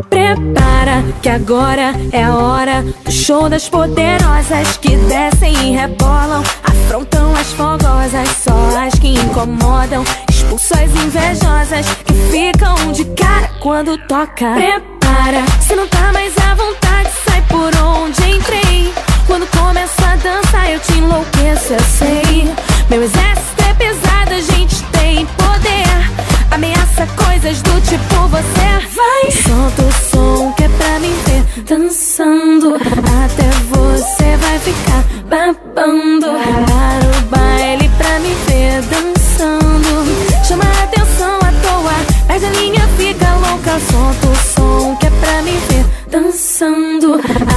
Prepara que agora é a hora do show das poderosas que descem e rebolam, afrontam as fogosas, só as que incomodam, expulsam as invejosas que ficam de cara quando toca. Prepara, se não tá mais à vontade, sai por onde entrei. Quando começo a dançar eu te enlouqueço, eu sei. Meu exército é pesado, a gente tem poder, ameaça coisas do tipo você. Vai, solta o som que é pra me ver dançando, até você vai ficar babando. Para o baile pra me ver dançando, chama a atenção à toa, perde a linha, fica louca. Solta o som que é pra me ver dançando,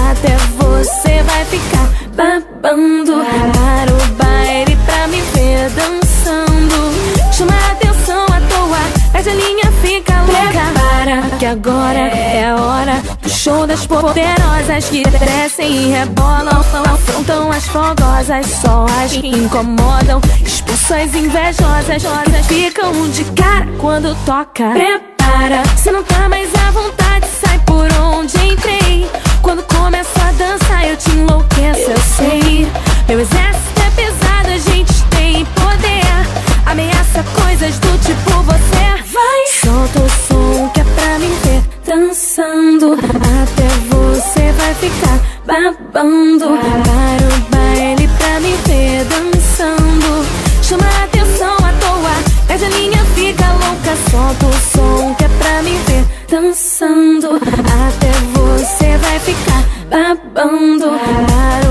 até você vai ficar babando. Para o baile pra me ver dançando, chama a atenção à toa, perde a linha, fica louca. Prepara que agora é a hora do show das poderosas que descem e rebolam, afrontam as fogosas, só as que incomodam, expulsam as invejosas, ficam de cara quando toca. Prepara, se não tá mais à vontade, sai por onde entrei. Quando começo a dançar eu te enlouqueço, eu sei. Meu exército é pesado, a gente tem poder, ameaça coisas do tipo você. Vai, solta o som que é pra me ver dançando, até você vai ficar babando. Para o baile pra me ver dançando, chama a atenção à toa, perde a linha, fica louca. Solta o som que é pra me ver dançando, até você vai ficar babando. Para